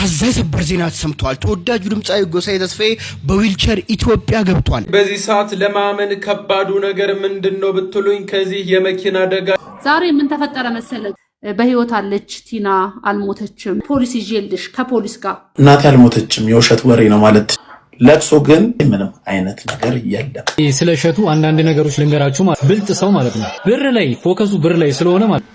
አሳዛኝ ሰበር ዜና ተሰምቷል። ተወዳጁ ድምጻዊ ጎሳዬ ተስፋዬ በዊልቸር ኢትዮጵያ ገብቷል። በዚህ ሰዓት ለማመን ከባዱ ነገር ምንድነው ብትሉኝ ከዚህ የመኪና አደጋ ዛሬ ምን ተፈጠረ መሰለህ? በህይወት አለች ቲና አልሞተችም። ፖሊስ ይዤልሽ ከፖሊስ ጋር እናቴ አልሞተችም የውሸት ወሬ ነው ማለት ለቅሶ ግን ምንም አይነት ነገር የለም። ስለ እሸቱ አንዳንድ ነገሮች ልንገራችሁ ማለት ብልጥ ሰው ማለት ነው። ብር ላይ ፎከሱ ብር ላይ ስለሆነ ማለት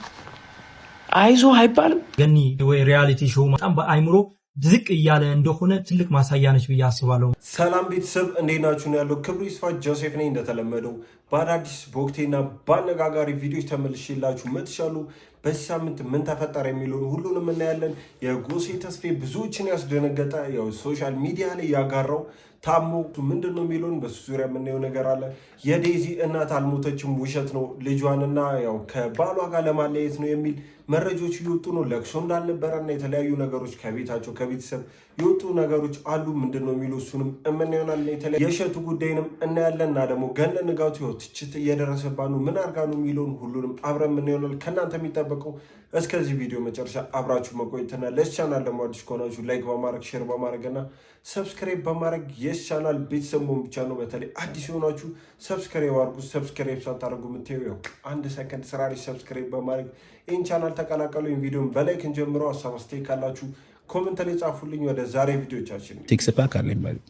አይዞ አይባልም። ገኒ ወይ ሪያሊቲ ሾው በጣም በአይምሮ ዝቅ እያለ እንደሆነ ትልቅ ማሳያ ነች ብዬ አስባለሁ። ሰላም ቤተሰብ እንዴት ናችሁ? ነው ያለው ክብሩ ይስፋ ጆሴፍ ነኝ። እንደተለመደው በአዳዲስ በወቅቴና በአነጋጋሪ ቪዲዮዎች ተመልሼላችሁ መጥቻለሁ። በዚህ ሳምንት ምን ተፈጠረ የሚለውን ሁሉንም እናያለን። የጎሳዬ ተስፋዬ ብዙዎችን ያስደነገጠ ያው ሶሻል ሚዲያ ላይ ያጋራው ታሞ ምንድነው የሚለውን በሱ ዙሪያ የምናየው ነገር አለ። የዴዚ እናት አልሞተችም ውሸት ነው ልጇንና ያው ከባሏ ጋር ለማለየት ነው የሚል መረጃዎች እየወጡ ነው። ለቅሶ እንዳልነበረና የተለያዩ ነገሮች ከቤታቸው ከቤተሰብ የወጡ ነገሮች አሉ። ምንድነው የሚለው እሱንም እምናየናል። የተለያዩ የእሸቱ ጉዳይንም እናያለን እና ደግሞ ገነ ንጋቱ ህይወት ትችት እየደረሰባት ነው ምን አድርጋ ነው የሚለውን ሁሉንም አብረን የምናየናል። ከእናንተ የሚጠበቀው እስከዚህ ቪዲዮ መጨረሻ አብራችሁ መቆየትና ለዚህ ቻናል ደግሞ አዲስ ከሆናችሁ ላይክ በማድረግ ሼር በማድረግና ሰብስክራይብ በማድረግ የዚህ ቻናል ቤተሰብ መሆን ብቻ ነው። በተለይ አዲስ የሆናችሁ ሰብስክራይብ አድርጉ። ሰብስክራይብ ሳታደርጉ የምታዩ ያው አንድ ሰከንድ ስራ ላይ ሰብስክራይብ በማድረግ ይህን ቻናል ተቀላቀሉ። ይህን ቪዲዮን በላይክ እንጀምረው። ሀሳብ አስተያየት ካላችሁ ኮሜንት ላይ ጻፉልኝ። ወደ ዛሬ ቪዲዮቻችን ሲክስ ፓክ አለኝ ማለት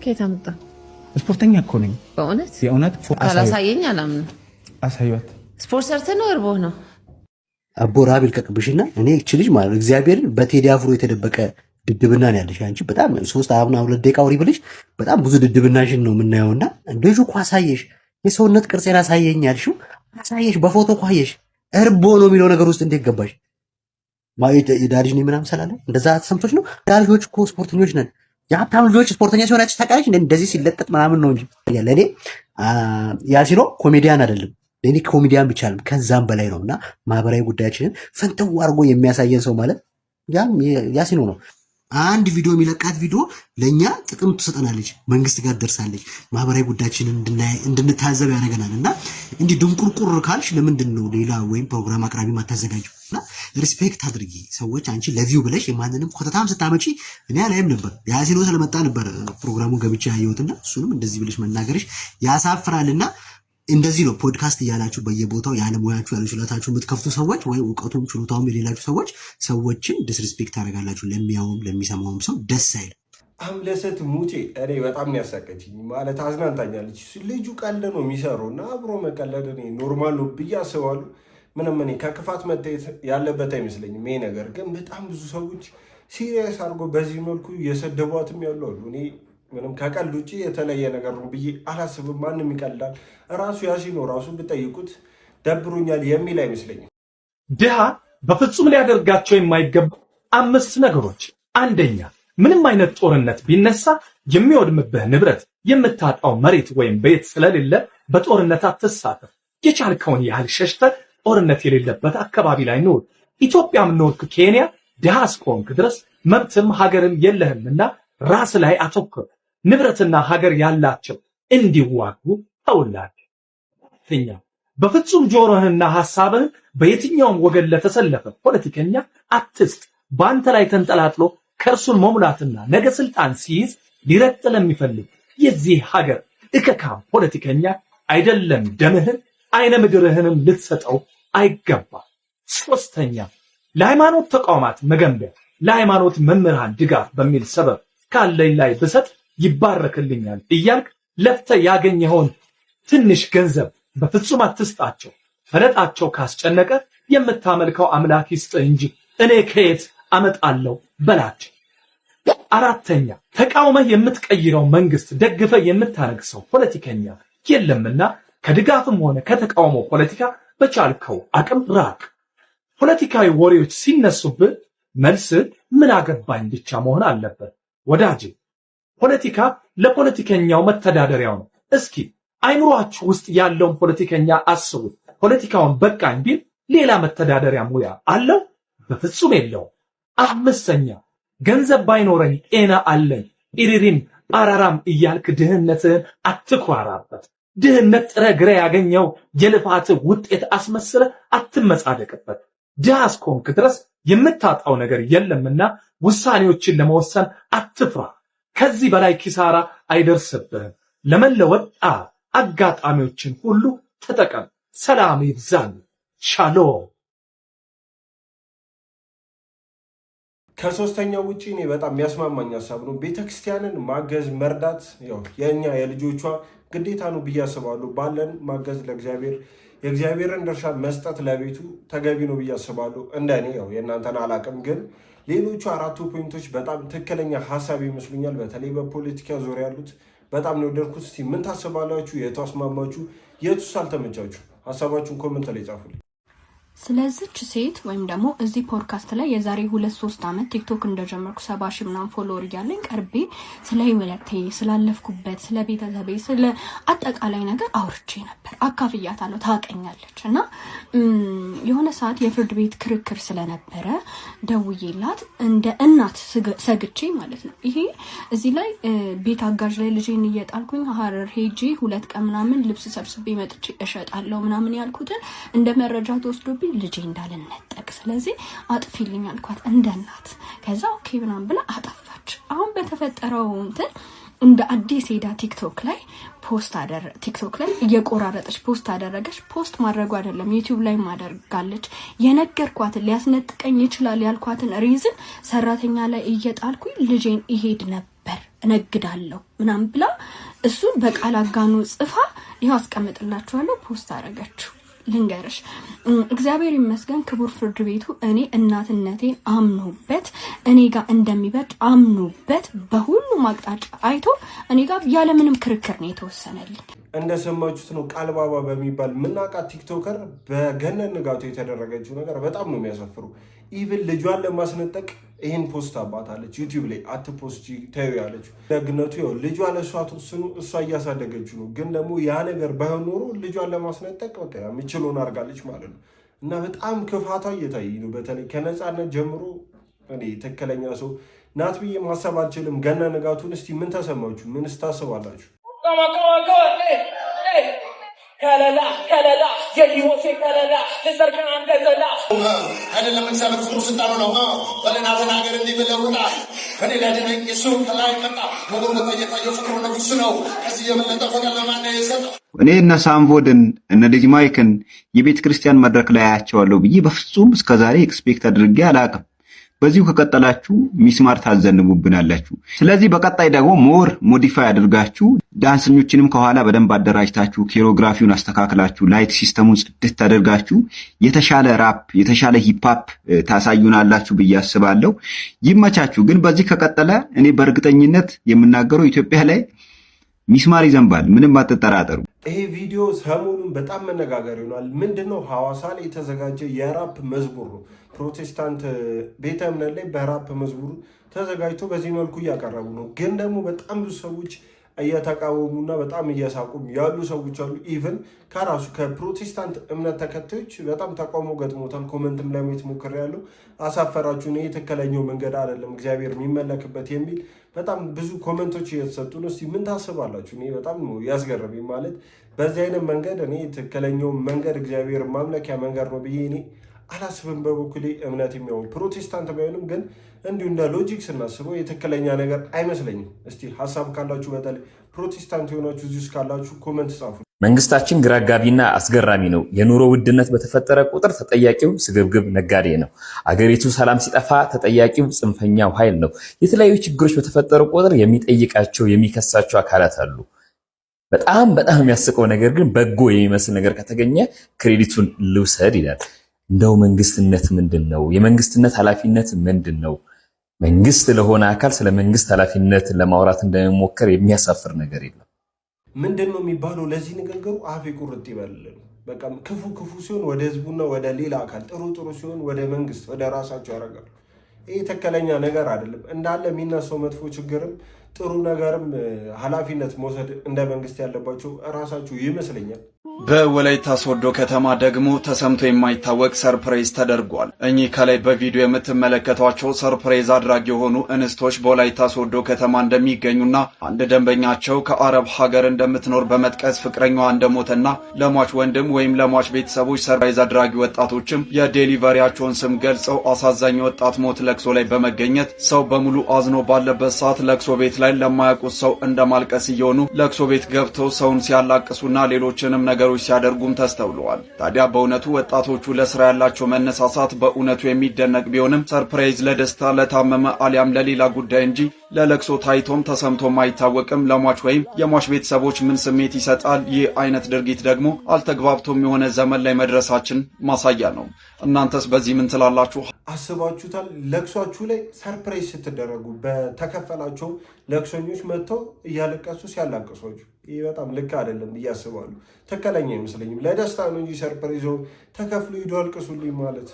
ከየት አመጣ? ስፖርተኛ እኮ ነኝ በእውነት የእውነት አላሳየኝ አላምን አሳዩት። ስፖርት ሰርተህ ነው እርቦህ ነው አቦራብ ይልቀቅብሽና እኔ እቺ ልጅ ማለት እግዚአብሔርን በቴዲ አፍሮ የተደበቀ ድድብና ነው ያለሽ አንቺ። በጣም 3 ደቂቃ ወሪ ብልሽ በጣም ብዙ ድድብናሽን ነው የምናየውና ልጁ እኮ አሳየሽ። የሰውነት ቅርጽን አሳየኝ ያልሽው አሳየሽ፣ በፎቶ እኮ አየሽ። እርቦ ነው የሚለው ነገር ውስጥ እንዴት ገባሽ? ማለት የዳሪጅ ነው ምናምን ሰላለ እንደዛ ተሰምቶች ነው። ዳሪጆች እኮ ስፖርተኞች ነን። የሀብታም ልጆች ስፖርተኛ ሲሆናችሁ ታውቃለች። እንደዚህ ሲለጠጥ ምናምን ነው እንጂ ለኔ ያሲኖ ኮሜዲያን አይደለም። ለኔ ኮሜዲያን ብቻ አይደለም ከዛም በላይ ነውና ማህበራዊ ጉዳያችንን ፈንተው አድርጎ የሚያሳየን ሰው ማለት ያሲኖ ነው። አንድ ቪዲዮ የሚለቃት ቪዲዮ ለኛ ጥቅም ትሰጠናለች፣ መንግስት ጋር ደርሳለች፣ ማህበራዊ ጉዳያችንን እንድንታዘብ ያደርገናል። እና እንዲህ ድንቁርቁር ካልሽ ለምንድን ነው ሌላ ወይም ፕሮግራም አቅራቢ ማታዘጋጀው? እና ሪስፔክት አድርጊ። ሰዎች አንቺ ለቪው ብለሽ የማንንም ኮተታም ስታመጪ እኔ አላይም ነበር። ያሲኖ ስለመጣ ነበር ፕሮግራሙ ገብቻ ያየሁትና እሱንም እንደዚህ ብለሽ መናገርሽ ያሳፍራልና እንደዚህ ነው ፖድካስት እያላችሁ በየቦታው ያለ ሙያችሁ ያለ ችሎታችሁ የምትከፍቱ ሰዎች ወይ እውቀቱም ችሎታውም የሌላችሁ ሰዎችን ዲስሪስፔክት ታደርጋላችሁ። ለሚያውም ለሚሰማውም ሰው ደስ አይል። አምለሰት ሙጬ እኔ በጣም ያሳቀችኝ ማለት አዝናንታኛለች። ልጁ ቀልድ ነው የሚሰራው እና አብሮ መቀለድ እኔ ኖርማል ነው ብዬ አስባለሁ። ምንም እኔ ከክፋት መታየት ያለበት አይመስለኝም። ይሄ ነገር ግን በጣም ብዙ ሰዎች ሲሪየስ አድርጎ በዚህ መልኩ እየሰደቧትም ያሉ አሉ። እኔ ምንም ከቀልድ ውጭ የተለየ ነገር ነው ብዬ አላስብም። ማንም ይቀልዳል። ራሱ ያሲኖ ራሱ ብጠይቁት ደብሮኛል የሚል አይመስለኝም። ድሃ በፍጹም ሊያደርጋቸው የማይገባ 5 ነገሮች። አንደኛ፣ ምንም አይነት ጦርነት ቢነሳ የሚወድምብህ ንብረት፣ የምታጣው መሬት ወይም ቤት ስለሌለ በጦርነት አትሳተፍ። የቻልከውን ያህል ሸሽተህ ጦርነት የሌለበት አካባቢ ላይ ኑር። ኢትዮጵያም ኖርክ ኬንያ፣ ድሃ እስከሆንክ ድረስ መብትም ሀገርም የለህምና ራስ ላይ አተኩር። ንብረትና ሀገር ያላቸው እንዲዋጉ ተውላቸው። በፍጹም ጆሮህንና ሐሳብህን በየትኛውም ወገን ለተሰለፈ ፖለቲከኛ አትስጥ። በአንተ ላይ ተንጠላጥሎ ከእርሱን መሙላትና ነገ ስልጣን ሲይዝ ሊረጥ ለሚፈልግ የዚህ ሀገር እከካም ፖለቲከኛ አይደለም ደምህን አይነ ምድርህንም ልትሰጠው አይገባም። 3ኛ፣ ለሃይማኖት ተቋማት መገንቢያ ለሃይማኖት መምህራን ድጋፍ በሚል ሰበብ ካለኝ ላይ ብሰጥ ይባረክልኛል እያልክ ለፍተህ ያገኘኸውን ትንሽ ገንዘብ በፍጹም አትስጣቸው። ፈለጣቸው ካስጨነቀ የምታመልከው አምላክ ይስጥህ እንጂ እኔ ከየት አመጣለሁ በላቸው። 4ኛ፣ ተቃውመህ የምትቀይረው መንግስት ደግፈህ የምታነግሰው ፖለቲከኛ የለምና ከድጋፍም ሆነ ከተቃውሞ ፖለቲካ በቻልከው አቅም ራቅ። ፖለቲካዊ ወሬዎች ሲነሱብህ መልስ ምን አገባኝ ብቻ መሆን አለበት። ወዳጅ፣ ፖለቲካ ለፖለቲከኛው መተዳደሪያው ነው። እስኪ አይምሮአችሁ ውስጥ ያለውን ፖለቲከኛ አስቡት። ፖለቲካውን በቃኝ ቢል ሌላ መተዳደሪያ ሙያ አለው? በፍጹም የለውም። 5ኛ፣ ገንዘብ ባይኖረኝ ጤና አለኝ ኢሪሪም አራራም እያልክ ድህነትህን አትኩራራበት። ድህነት ጥረ ግረ ያገኘው የልፋት ውጤት አስመስለ አትመጻደቅበት። ድሃ እስከሆንክ ድረስ የምታጣው ነገር የለምና ውሳኔዎችን ለመወሰን አትፍራ። ከዚህ በላይ ኪሳራ አይደርስብህም። ለመለወጥ አጋጣሚዎችን ሁሉ ተጠቀም። ሰላም ይብዛል። ሻሎም። ከሶስተኛው ውጪ እኔ በጣም የሚያስማማኝ ሀሳብ ነው። ቤተክርስቲያንን ማገዝ መርዳት ያው የኛ የልጆቿ ግዴታ ነው ብዬ አስባለሁ። ባለን ማገዝ ለእግዚአብሔር የእግዚአብሔርን ድርሻ መስጠት ለቤቱ ተገቢ ነው ብዬ አስባለሁ። እንደኔ ያው የእናንተን አላቅም፣ ግን ሌሎቹ 4 ፖይንቶች በጣም ትክክለኛ ሀሳብ ይመስሉኛል። በተለይ በፖለቲካ ዙሪያ ያሉት በጣም ነው የወደድኩት። እስቲ ምን ታስባላችሁ? የቱ አስማማችሁ? የቱስ አልተመቻችሁ? ሀሳባችሁን ኮመንት ላይ ጻፉልኝ። ስለዚች ሴት ወይም ደግሞ እዚህ ፖድካስት ላይ የዛሬ 2-3 ዓመት ቲክቶክ እንደጀመርኩ 70 ሺህ ምናምን ፎሎወር እያለኝ ቀርቤ ስለ ህይወቴ ስላለፍኩበት ስለ ቤተሰቤ ስለ አጠቃላይ ነገር አውርቼ ነበር። አካፍያታለሁ፣ ታውቀኛለች። እና የሆነ ሰዓት የፍርድ ቤት ክርክር ስለነበረ ደውዬላት እንደ እናት ሰግቼ ማለት ነው። ይሄ እዚህ ላይ ቤት አጋዥ ላይ ልጄን እየጣልኩኝ ሀረር ሄጂ 2 ቀን ምናምን ልብስ ሰብስቤ መጥቼ እሸጣለሁ ምናምን ያልኩትን እንደ መረጃ ተወስዶ ልጄ እንዳልነጠቅ ስለዚህ አጥፊልኝ አልኳት እንደ እናት። ከዛ ኦኬ ምናምን ብላ አጠፋች። አሁን በተፈጠረው እንትን እንደ አዲስ ሄዳ ቲክቶክ ላይ ቲክቶክ ላይ እየቆራረጠች ፖስት አደረገች። ፖስት ማድረጉ አይደለም ዩቲዩብ ላይ ማደርጋለች። የነገርኳትን ሊያስነጥቀኝ ይችላል ያልኳትን ሪዝን ሰራተኛ ላይ እየጣልኩኝ ልጄን ይሄድ ነበር እነግዳለሁ ምናምን ብላ እሱን በቃል አጋኑ ጽፋ ይኸው አስቀምጥላችኋለሁ ፖስት አደረገችው። ልንገርሽ እግዚአብሔር ይመስገን ክቡር ፍርድ ቤቱ እኔ እናትነቴን አምኖበት እኔ ጋር እንደሚበድ አምኖበት በሁሉም አቅጣጫ አይቶ እኔ ጋር ያለምንም ክርክር ነው የተወሰነልኝ። እንደሰማችሁት ነው ቃልባባ በሚባል ምናቃት ቲክቶከር በገነን ንጋቱ የተደረገችው ነገር በጣም ነው የሚያሳፍሩ። ኢቭን ልጇን ለማስነጠቅ ይህን ፖስት አባታለች ዩቲዩብ ላይ አትፖስት ታዩ ያለችው። ደግነቱ ያው ልጇ ለእሷ ተወስኑ እሷ እያሳደገችው ነው። ግን ደግሞ ያ ነገር ባይሆን ኖሮ ልጇን ለማስነጠቅ በቃ የምችለውን አድርጋለች ማለት ነው። እና በጣም ክፋቷ እየታየ ነው። በተለይ ከነፃነት ጀምሮ እኔ ትክክለኛ ሰው ናት ብዬ ማሰብ አልችልም። ገነን ንጋቱን እስቲ ምን ተሰማችሁ? ምን ስታስባላችሁ? ከለላ የህይወቴ ከለላ ተሰርከን አንገዘላ አይደለም እግዚአብሔር ፍሩ ስልጣኑ ነው። በለና ተናገር እንዲህ ብለህ ውጣ ከኔ ላይ ደነቅ እሱ ከላይ መጣ ወደ ለጠየቀው ፍቅሩ ንጉስ ነው። ከዚህ የበለጠ ፈቃድ ለማን የሰጠው? እኔ እነ ሳምቮድን እነ ልጅ ማይክን የቤተ ክርስቲያን መድረክ ላይ አያቸዋለሁ ብዬ በፍጹም እስከዛሬ ኤክስፔክት አድርጌ አላቅም። በዚሁ ከቀጠላችሁ ሚስማር ታዘንቡብናላችሁ። ስለዚህ በቀጣይ ደግሞ ሞር ሞዲፋይ አድርጋችሁ ዳንሰኞችንም ከኋላ በደንብ አደራጅታችሁ ኮሪዮግራፊውን አስተካክላችሁ ላይት ሲስተሙን ጽድት አድርጋችሁ የተሻለ ራፕ የተሻለ ሂፕሆፕ ታሳዩናላችሁ ብዬ አስባለሁ። ይመቻችሁ። ግን በዚህ ከቀጠለ እኔ በእርግጠኝነት የምናገረው ኢትዮጵያ ላይ ሚስማር ይዘንባል። ምንም አትጠራጠሩ። ይሄ ቪዲዮ ሰሞኑን በጣም መነጋገር ይሆናል። ምንድነው? ሐዋሳ ላይ የተዘጋጀ የራፕ መዝሙር ነው። ፕሮቴስታንት ቤተ እምነት ላይ በራፕ መዝሙር ተዘጋጅቶ በዚህ መልኩ እያቀረቡ ነው። ግን ደግሞ በጣም ብዙ ሰዎች እየተቃወሙና በጣም እየሳቁም ያሉ ሰዎች አሉ። ኢቭን ከራሱ ከፕሮቴስታንት እምነት ተከታዮች በጣም ተቃውሞ ገጥሞታል። ኮመንትም ለማየት ሞክሬያለሁ። አሳፈራችሁን፣ ይሄ ትክክለኛው መንገድ አይደለም እግዚአብሔር የሚመለክበት የሚል በጣም ብዙ ኮመንቶች እየተሰጡ ነው። እስቲ ምን ታስባላችሁ? እኔ በጣም ነው ያስገረመኝ። ማለት በዚህ አይነት መንገድ እኔ ትክክለኛው መንገድ እግዚአብሔር ማምለኪያ መንገድ ነው ብዬ እኔ አላስብም። በበኩሌ እምነት የሚሆን ፕሮቴስታንት ባይሆንም ግን እንዲሁ እንደ ሎጂክ ስናስበው የትክክለኛ ነገር አይመስለኝም። እስቲ ሀሳብ ካላችሁ በተለይ ፕሮቴስታንት የሆናችሁ እዚህ ውስጥ ካላችሁ ኮመንት ጻፉ። መንግስታችን ግራ አጋቢና አስገራሚ ነው። የኑሮ ውድነት በተፈጠረ ቁጥር ተጠያቂው ስግብግብ ነጋዴ ነው። አገሪቱ ሰላም ሲጠፋ ተጠያቂው ጽንፈኛው ኃይል ነው። የተለያዩ ችግሮች በተፈጠሩ ቁጥር የሚጠይቃቸው የሚከሳቸው አካላት አሉ። በጣም የሚያስቀው ነገር ግን በጎ የሚመስል ነገር ከተገኘ ክሬዲቱን ልውሰድ ይላል። እንደው መንግስትነት ምንድን ነው? የመንግስትነት ኃላፊነት ምንድን ነው? መንግስት ለሆነ አካል ስለ መንግስት ኃላፊነት ለማውራት እንደሚሞከር የሚያሳፍር ነገር የለም። ምንድን ነው የሚባለው? ለዚህ ንግግሩ አፌ ቁርጥ ይበልልን። በቃ ክፉ ሲሆን ወደ ህዝቡና ወደ ሌላ አካል፣ ጥሩ ሲሆን ወደ መንግስት ወደ ራሳቸው ያደርጋሉ። ይህ ትክክለኛ ነገር አይደለም። እንዳለ የሚነሳው መጥፎ ችግርም ጥሩ ነገርም ኃላፊነት መውሰድ እንደ መንግስት ያለባቸው ራሳቸው ይመስለኛል። በወላይታ ሶዶ ከተማ ደግሞ ተሰምቶ የማይታወቅ ሰርፕራይዝ ተደርጓል። እኚህ ከላይ በቪዲዮ የምትመለከቷቸው ሰርፕራይዝ አድራጊ የሆኑ እንስቶች በወላይታ ሶዶ ከተማ እንደሚገኙና አንድ ደንበኛቸው ከአረብ ሀገር እንደምትኖር በመጥቀስ ፍቅረኛዋ እንደሞተና ለሟች ወንድም ወይም ለሟች ቤተሰቦች ሰርፕራይዝ አድራጊ ወጣቶችም የዴሊቨሪያቸውን ስም ገልጸው አሳዛኝ ወጣት ሞት ለቅሶ ላይ በመገኘት ሰው በሙሉ አዝኖ ባለበት ሰዓት ለቅሶ ቤት ላይ ለማያውቁት ሰው እንደማልቀስ እየሆኑ ለቅሶ ቤት ገብተው ሰውን ሲያላቅሱና ሌሎችንም ነገሮች ሲያደርጉም ተስተውለዋል። ታዲያ በእውነቱ ወጣቶቹ ለስራ ያላቸው መነሳሳት በእውነቱ የሚደነቅ ቢሆንም ሰርፕራይዝ ለደስታ ለታመመ አሊያም ለሌላ ጉዳይ እንጂ ለለቅሶ ታይቶም ተሰምቶም አይታወቅም። ለሟች ወይም የሟች ቤተሰቦች ምን ስሜት ይሰጣል? ይህ አይነት ድርጊት ደግሞ አልተግባብቶም የሆነ ዘመን ላይ መድረሳችን ማሳያ ነው። እናንተስ በዚህ ምን ትላላችሁ? አስባችሁታል? ለቅሷችሁ ላይ ሰርፕራይዝ ስትደረጉ በተከፈላቸው ለቅሶኞች መጥተው እያለቀሱ ሲያላቅሷችሁ ይህ በጣም ልክ አይደለም ብዬ አስባለሁ። ትክክለኛ አይመስለኝም። ለደስታ ነው እንጂ ሰርፕራይዝ ተከፍሎ ሂዶ አልቅሱልኝ ማለት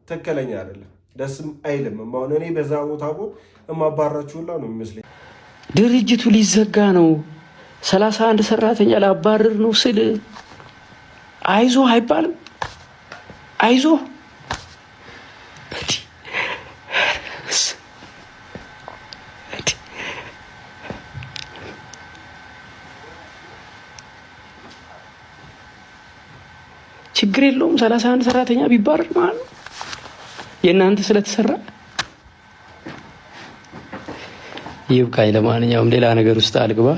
ትክክለኛ አይደለም፣ ደስም አይልም። አሁን እኔ በዛ ቦታ ቦን እማባራችሁላ ነው የሚመስለኝ። ድርጅቱ ሊዘጋ ነው፣ 31 ሰራተኛ ላባረር ነው ስል አይዞ አይባልም። አይዞ ችግር የለውም 31 ሰራተኛ ቢባረር ማለት ነው የእናንተ ስለተሰራ ይብቃኝ። ለማንኛውም ሌላ ነገር ውስጥ አልግባ።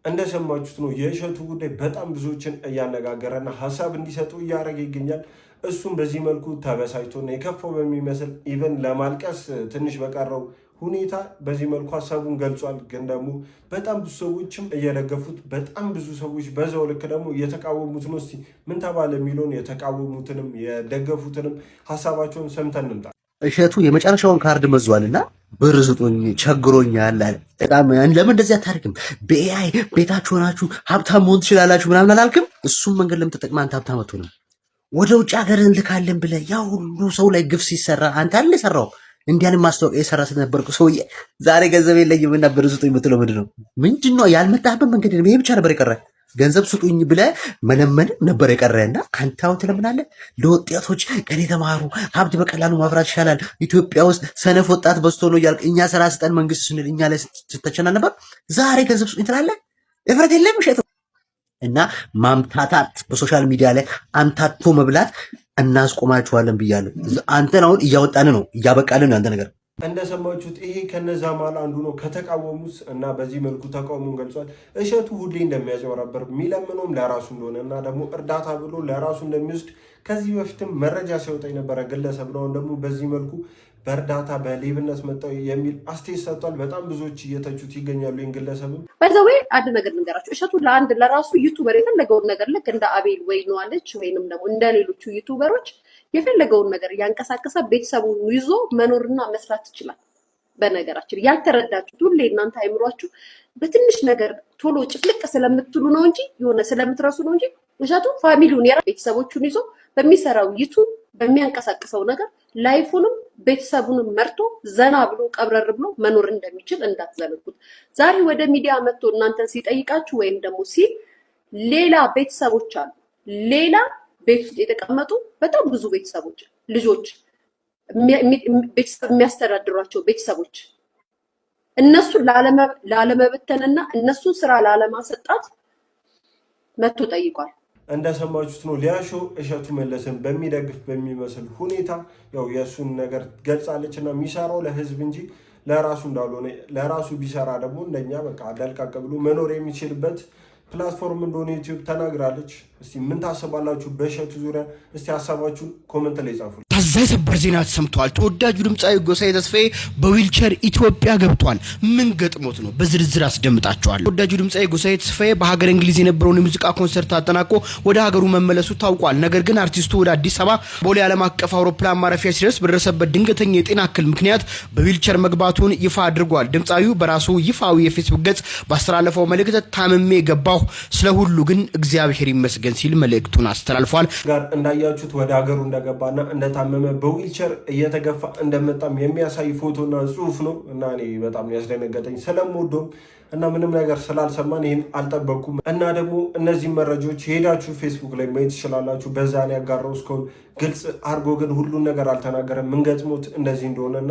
እንደሰማችሁት ነው የእሸቱ ጉዳይ በጣም ብዙዎችን እያነጋገረና ሀሳብ እንዲሰጡ እያደረገ ይገኛል። እሱም በዚህ መልኩ ተበሳጭቶና የከፋው በሚመስል ኢቨን ለማልቀስ ትንሽ በቀረው ሁኔታ በዚህ መልኩ ሀሳቡን ገልጿል። ግን ደግሞ በጣም ብዙ ሰዎችም እየደገፉት፣ በጣም ብዙ ሰዎች በዛው ልክ ደግሞ እየተቃወሙት ነው። እስቲ ምን ተባለ የሚለውን የተቃወሙትንም የደገፉትንም ሀሳባቸውን ሰምተን እንምጣ። እሸቱ የመጨረሻውን ካርድ መዟልና ብር ስጡኝ ቸግሮኛል አለ። በጣም ለምን እንደዚህ አታርግም? በኤአይ ቤታችሁ ሆናችሁ ሀብታም መሆን ትችላላችሁ ምናምን አላልክም? እሱም መንገድ ለምን ተጠቅመህ አንተ ሀብታም አትሆንም? ወደ ውጭ ሀገር እንልካለን ብለህ ያ ሁሉ ሰው ላይ ግፍ ሲሰራ አንተ አይደል የሰራው? እንዲያንም ማስታወቂያ የሰራ ስለነበርኩ ሰውዬ ዛሬ ገንዘብ የለኝም እና ብር ስጡኝ የምትለው ምንድን ነው? ያልመጣህበት መንገድ ይሄ ብቻ ነበር የቀረ። ገንዘብ ስጡኝ ብለህ መለመን ነበር የቀረና አንተ አሁን ትለምናለህ። ለወጣቶች ቀን የተማሩ ሀብት በቀላሉ ማፍራት ይሻላል፣ ኢትዮጵያ ውስጥ ሰነፍ ወጣት በዝቶ ነው እያልክ እኛ ስራ ስጠን መንግስት ስንል እኛ ላይ ስትተቸና ነበር። ዛሬ ገንዘብ ስጡኝ ትላለህ። እፍረት የለም እሸቱ። እና ማምታታት በሶሻል ሚዲያ ላይ አምታቶ መብላት እናስቆማችኋለን ብያለሁ። አንተን አሁን እያወጣን ነው፣ እያበቃልን ነው አንተ ነገር። እንደሰማችሁት ይሄ ከነዛ ማል አንዱ ነው ከተቃወሙት እና በዚህ መልኩ ተቃውሞን ገልጿል። እሸቱ ሁሌ እንደሚያጭበረበር የሚለምነውም ለራሱ እንደሆነ እና ደግሞ እርዳታ ብሎ ለራሱ እንደሚወስድ ከዚህ በፊትም መረጃ ሲወጣ የነበረ ግለሰብ ነው። ደግሞ በዚህ መልኩ በእርዳታ በሌብነት መጣው የሚል አስተያየት ሰጥቷል። በጣም ብዙዎች እየተቹት ይገኛሉ። ይህን ግለሰብም በዛው አንድ ነገር ልንገራችሁ። እሸቱ ለራሱ ዩቱበር የፈለገውን ነገር ልክ እንደ አቤል ወይ ነዋለች ወይንም ደግሞ እንደ ሌሎቹ ዩቱበሮች የፈለገውን ነገር እያንቀሳቀሰ ቤተሰቡን ይዞ መኖርና መስራት ይችላል። በነገራችን ያልተረዳችሁት ሁሌ እናንተ አይምሯችሁ በትንሽ ነገር ቶሎ ጭፍልቅ ስለምትሉ ነው እንጂ የሆነ ስለምትረሱ ነው እንጂ እሸቱ ፋሚሊውን ቤተሰቦቹን ይዞ በሚሰራው ዩቱብ በሚያንቀሳቅሰው ነገር ላይፉንም ቤተሰቡንም መርቶ ዘና ብሎ ቀብረር ብሎ መኖር እንደሚችል እንዳትዘነጉት። ዛሬ ወደ ሚዲያ መጥቶ እናንተን ሲጠይቃችሁ ወይም ደግሞ ሲል ሌላ ቤተሰቦች አሉ፣ ሌላ ቤት ውስጥ የተቀመጡ በጣም ብዙ ቤተሰቦች፣ ልጆች፣ ቤተሰብ የሚያስተዳድሯቸው ቤተሰቦች እነሱን ላለመበተንና እነሱን ስራ ላለማሰጣት መጥቶ ጠይቋል። እንደሰማችሁት ነው ሊያሾ እሸቱ መለሰን በሚደግፍ በሚመስል ሁኔታ ያው የእሱን ነገር ገልጻለች እና የሚሰራው ለህዝብ እንጂ ለራሱ እንዳልሆነ፣ ለራሱ ቢሰራ ደግሞ እንደኛ በቃ አዳልቃቀ ብሎ መኖር የሚችልበት ፕላትፎርም እንደሆነ ዩቲዩብ ተናግራለች። እስቲ ምን ታስባላችሁ በእሸቱ ዙሪያ? እስቲ ሀሳባችሁን ኮመንት ላይ ጻፉ። ታዛይ ሰበር ዜና ተሰምቷል። ተወዳጁ ድምጻዊ ጎሳዬ ተስፋዬ በዊልቸር ኢትዮጵያ ገብቷል። ምን ገጥሞት ነው? በዝርዝር አስደምጣቸዋለሁ። ተወዳጁ ድምጻዊ ጎሳዬ ተስፋዬ በሀገር እንግሊዝ የነበረውን የሙዚቃ ኮንሰርት አጠናቆ ወደ ሀገሩ መመለሱ ታውቋል። ነገር ግን አርቲስቱ ወደ አዲስ አበባ ቦሌ ዓለም አቀፍ አውሮፕላን ማረፊያ ሲደርስ በደረሰበት ድንገተኛ የጤና እክል ምክንያት በዊልቸር መግባቱን ይፋ አድርጓል። ድምጻዊው በራሱ ይፋዊ የፌስቡክ ገጽ ባስተላለፈው መልእክት ታምሜ ገባሁ፣ ስለ ሁሉ ግን እግዚአብሔር ይመስገን ያድርገን ሲል መልእክቱን አስተላልፏል። ጋር እንዳያችሁት ወደ ሀገሩ እንደገባና እንደታመመ በዊልቸር እየተገፋ እንደመጣም የሚያሳይ ፎቶና ጽሁፍ ነው እና እኔ በጣም ያስደነገጠኝ ስለምወደውም እና ምንም ነገር ስላልሰማን ይህን አልጠበኩም እና ደግሞ እነዚህ መረጃዎች ሄዳችሁ ፌስቡክ ላይ ማየት ትችላላችሁ። በዛ ነው ያጋራው። እስካሁን ግልጽ አድርጎ ግን ሁሉን ነገር አልተናገረም። ምን ገጥሞት እንደዚህ እንደሆነና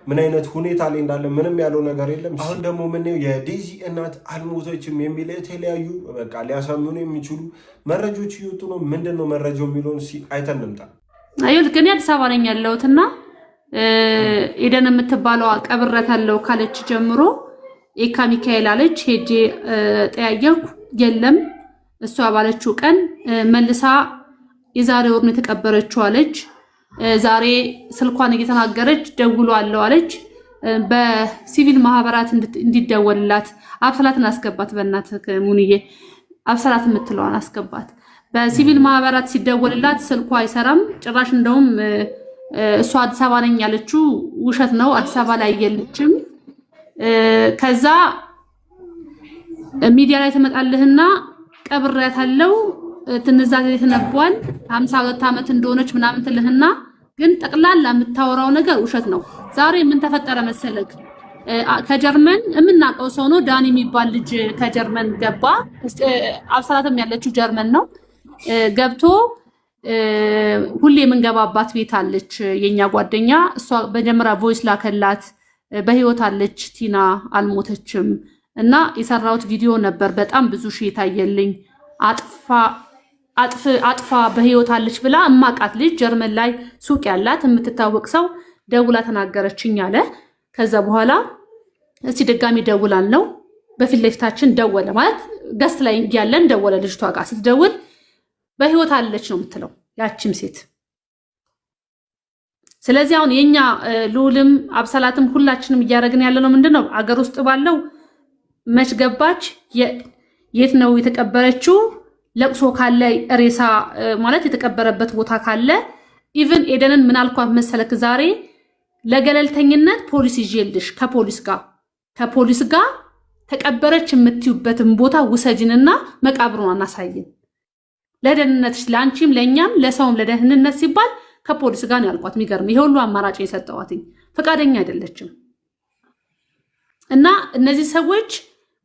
ምን አይነት ሁኔታ ላይ እንዳለ ምንም ያለው ነገር የለም። አሁን ደግሞ ምንየው የዴዚ እናት አልሞተችም የሚል የተለያዩ በቃ ሊያሳምኑ የሚችሉ መረጃዎች እየወጡ ነው። ምንድን ነው መረጃው የሚለውን አይተን እንምጣ። አይል ግን አዲስ አበባ ነኝ ያለሁትና ኤደን የምትባለው ቀብረታለሁ ካለች ጀምሮ ኤካ ሚካኤል አለች። ሄጄ ጠያየኩ፣ የለም እሷ ባለችው ቀን መልሳ የዛሬ ወር ነው የተቀበረችው አለች። ዛሬ ስልኳን እየተናገረች ደውሎ አለው አለች። በሲቪል ማህበራት እንዲደወልላት አብሰላትን አስገባት። በእናትህ ሙኒዬ አብሰላት የምትለዋን አስገባት። በሲቪል ማህበራት ሲደወልላት ስልኳ አይሰራም ጭራሽ። እንደውም እሷ አዲስ አበባ ነኝ ያለችው ውሸት ነው። አዲስ አበባ ላይ የለችም። ከዛ ሚዲያ ላይ ተመጣልህና ቀብሬያታለሁ ትንዛዜ ተነቧል 52 ዓመት እንደሆነች ምናምን ትልህና ግን ጠቅላላ የምታወራው ነገር ውሸት ነው። ዛሬ ምን ተፈጠረ መሰለክ? ከጀርመን የምናውቀው ሰው ነው ዳኒ የሚባል ልጅ ከጀርመን ገባ። አብሰላትም ያለችው ጀርመን ነው። ገብቶ ሁሌ የምንገባባት ቤት አለች የኛ ጓደኛ። እሷ በጀመራ ቮይስ ላከላት። በህይወት አለች ቲና አልሞተችም። እና የሰራሁት ቪዲዮ ነበር በጣም ብዙ ሺህ ታየልኝ። አጥፋ በህይወት አለች ብላ እማቃት ልጅ ጀርመን ላይ ሱቅ ያላት የምትታወቅ ሰው ደውላ ተናገረችኝ አለ። ከዛ በኋላ እስቲ ድጋሚ ደውላል ነው በፊት ለፊታችን ደወለ። ማለት ገስት ላይ ያለን ደወለ። ልጅቷ ጋር ስትደውል በህይወት አለች ነው የምትለው ያቺም ሴት። ስለዚህ አሁን የኛ ሉልም አብሰላትም ሁላችንም እያደረግን ያለነው ምንድነው? አገር ውስጥ ባለው መች ገባች፣ የት ነው የተቀበረችው፣ ለቅሶ ካለ ሬሳ ማለት የተቀበረበት ቦታ ካለ ኢቭን ኤደንን ምን አልኳት መሰለክ? ዛሬ ለገለልተኝነት ፖሊስ ይዤልሽ ከፖሊስ ጋር ተቀበረች የምትዩበትን ቦታ ውሰጂንና መቃብሩን አናሳይን። ለደህንነትሽ ለአንቺም ለኛም ለሰውም ለደህንነት ሲባል ከፖሊስ ጋር ነው ያልኳት። የሚገርም ይሄ ሁሉ አማራጭ የሰጠዋትኝ ፈቃደኛ አይደለችም። እና እነዚህ ሰዎች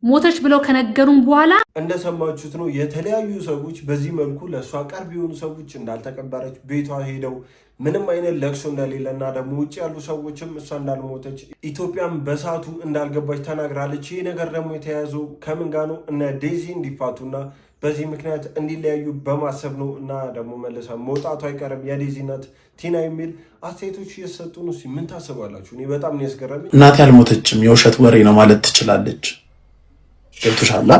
ሞተች ብለው ከነገሩን በኋላ እንደሰማችሁት ነው የተለያዩ ሰዎች በዚህ መልኩ ለእሷ ቅርብ የሆኑ ሰዎች እንዳልተቀበረች ቤቷ ሄደው ምንም አይነት ለቅሶ እንደሌለና ደግሞ ውጭ ያሉ ሰዎችም እሷ እንዳልሞተች ኢትዮጵያም በሰዓቱ እንዳልገባች ተናግራለች። ይህ ነገር ደግሞ የተያያዘው ከምን ጋር ነው? እነ ዴዚ እንዲፋቱና በዚህ ምክንያት እንዲለያዩ በማሰብ ነው። እና ደግሞ መልሳ መውጣቱ አይቀርም የዴዚ እናት ቲና የሚል አስተያየቶች እየሰጡ ነው። ምን ታስባላችሁ? እኔ በጣም ነው ያስገረመኝ። እናቴ አልሞተችም የውሸት ወሬ ነው ማለት ትችላለች። ገብቶሻላ?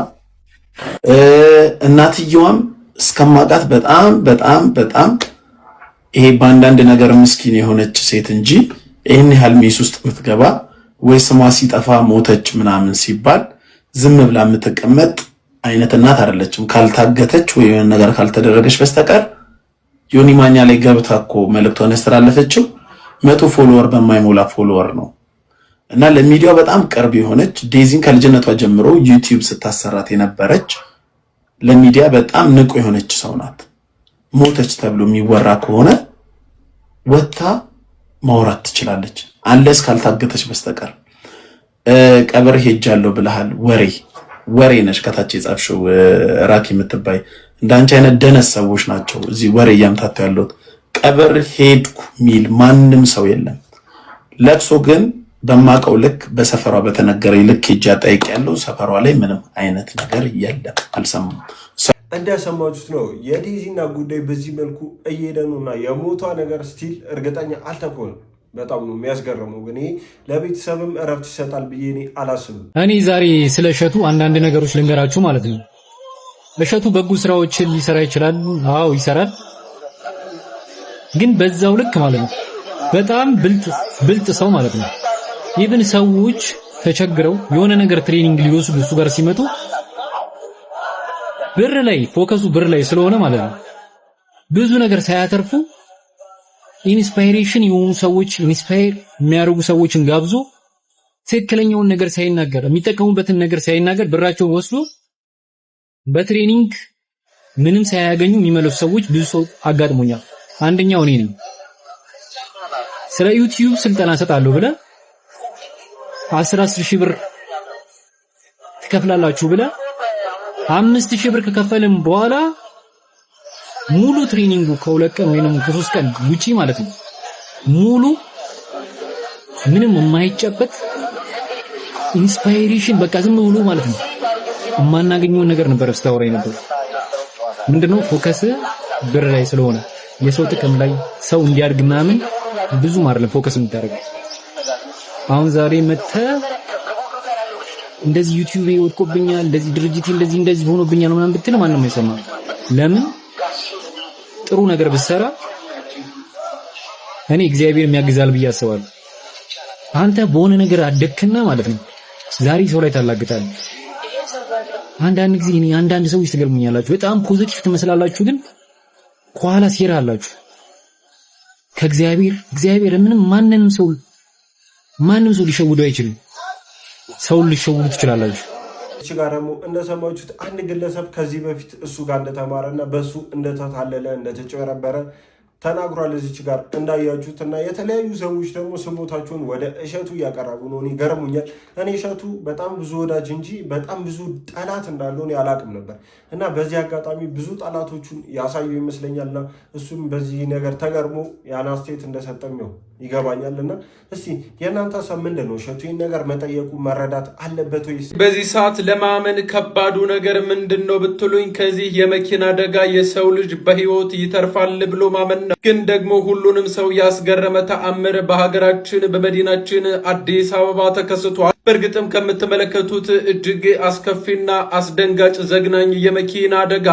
እናትየዋም እስከማውቃት በጣም በጣም በጣም ይሄ በአንዳንድ ነገር ምስኪን የሆነች ሴት እንጂ ይህን ያህል ሜስ ውስጥ የምትገባ ወይ ስሟ ሲጠፋ ሞተች ምናምን ሲባል ዝም ብላ የምትቀመጥ አይነት እናት አይደለችም። ካልታገተች ወይ የሆነ ነገር ካልተደረገች በስተቀር ዮኒ ማኛ ላይ ገብታ እኮ መልእክቷን ያስተላለፈችው 100 ፎሎወር በማይሞላ ፎሎወር ነው። እና ለሚዲያው በጣም ቅርብ የሆነች ዴዚን ከልጅነቷ ጀምሮ ዩቲዩብ ስታሰራት የነበረች ለሚዲያ በጣም ንቁ የሆነች ሰው ናት። ሞተች ተብሎ የሚወራ ከሆነ ወታ ማውራት ትችላለች፣ አንለስ ካልታገተች በስተቀር። ቀብር ሄጃለሁ ብለሃል፣ ወሬ ነሽ። ከታች የጻፍሽው ራኪ የምትባይ እንዳንቺ አይነት ደነስ ሰዎች ናቸው እዚህ ወሬ እያምታቱ ያሉት። ቀብር ሄድኩ ሚል ማንም ሰው የለም። ለቅሶ ግን በማቀው ልክ በሰፈሯ በተነገረኝ ልክ ሄጃ ጠይቄያለሁ። ሰፈሯ ላይ ምንም አይነት ነገር የለም፣ አልሰማም። እንደሰማችሁት ነው የዴዚና ጉዳይ በዚህ መልኩ እየሄደ ነውና የሞቷ ነገር ስቲል እርግጠኛ አልተኮነም። በጣም ነው የሚያስገርመው። ግን ለቤተሰብም እረፍት ይሰጣል ብዬ እኔ አላስብም። እኔ ዛሬ ስለ እሸቱ አንዳንድ ነገሮች ልንገራችሁ ማለት ነው። እሸቱ በጎ ስራዎችን ሊሰራ ይችላል። አዎ ይሰራል። ግን በዛው ልክ ማለት ነው በጣም ብልጥ ሰው ማለት ነው። ኢቭን ሰዎች ተቸግረው የሆነ ነገር ትሬኒንግ ሊወስዱ እሱ ጋር ሲመጡ ብር ላይ ፎከሱ ብር ላይ ስለሆነ ማለት ነው ብዙ ነገር ሳያተርፉ ኢንስፓይሬሽን የሆኑ ሰዎች ኢንስፓየር የሚያደርጉ ሰዎችን ጋብዞ ትክክለኛውን ነገር ሳይናገር የሚጠቀሙበትን ነገር ሳይናገር ብራቸውን ወስዶ በትሬኒንግ ምንም ሳያገኙ የሚመለሱ ሰዎች ብዙ ሰው አጋጥሞኛል። አንደኛው እኔ ነኝ። ስለ ዩቲዩብ ስልጠና ሰጣለሁ ብለ 10 ሺህ ብር ትከፍላላችሁ ብለ 5000 ብር ከከፈልን በኋላ ሙሉ ትሬኒንጉ ከሁለት ቀን ወይንም ከ3 ቀን ውጪ ማለት ነው ሙሉ ምንም የማይጨበጥ ኢንስፓይሬሽን በቃ ዝም ብሎ ማለት ነው የማናገኘው ነገር ነበር ስታወራ ነበር። ምንድነው ፎከስ ብር ላይ ስለሆነ የሰው ጥቅም ላይ ሰው እንዲያድግ ምናምን ብዙ ማርለ ፎከስ የምታደርገው። አሁን ዛሬ መተ እንደዚህ ዩቲዩብ ይወድቆብኛል እንደዚህ ድርጅት እንደዚህ ሆኖብኛል ምናምን ብትል ማንንም አይሰማም። ለምን ጥሩ ነገር ብትሰራ እኔ እግዚአብሔር የሚያግዛል ብዬ አስባለሁ። አንተ በሆነ ነገር አደክና ማለት ነው ዛሬ ሰው ላይ ታላግጣለህ። አንዳንድ ጊዜ እኔ አንዳንድ ሰዎች ትገርሙኛላችሁ። በጣም ፖዚቲቭ ትመስላላችሁ ግን ኋላ ሴራ አላችሁ። ከእግዚአብሔር ማንም ሰው ሊሸውደው አይችልም። ሰው ሊሸውዱ ትችላላችሁ። እቺ ጋር ደግሞ እንደሰማችሁት አንድ ግለሰብ ከዚህ በፊት እሱ ጋር እንደተማረና በሱ እንደተታለለ እንደተጨበረበረ ተናግሯል። እዚች ጋር እንዳያችሁት እና የተለያዩ ሰዎች ደግሞ ስሞታቸውን ወደ እሸቱ እያቀረቡ ነው። እኔ ገርሙኛል። እኔ እሸቱ በጣም ብዙ ወዳጅ እንጂ በጣም ብዙ ጠላት እንዳለው እኔ አላቅም ነበር እና በዚህ አጋጣሚ ብዙ ጠላቶቹን ያሳየው ይመስለኛል እና እሱም በዚህ ነገር ተገርሞ ያን አስተያየት እንደሰጠም ይገባኛል። እና እስቲ የእናንተ ሀሳብ ምንድን ነው? እሸቱ ይህን ነገር መጠየቁ መረዳት አለበት ወይስ? በዚህ ሰዓት ለማመን ከባዱ ነገር ምንድን ነው ብትሉኝ ከዚህ የመኪና አደጋ የሰው ልጅ በህይወት ይተርፋል ብሎ ማመን ነው። ግን ደግሞ ሁሉንም ሰው ያስገረመ ተአምር በሀገራችን በመዲናችን አዲስ አበባ ተከስቷል። በእርግጥም ከምትመለከቱት እጅግ አስከፊና አስደንጋጭ ዘግናኝ የመኪና አደጋ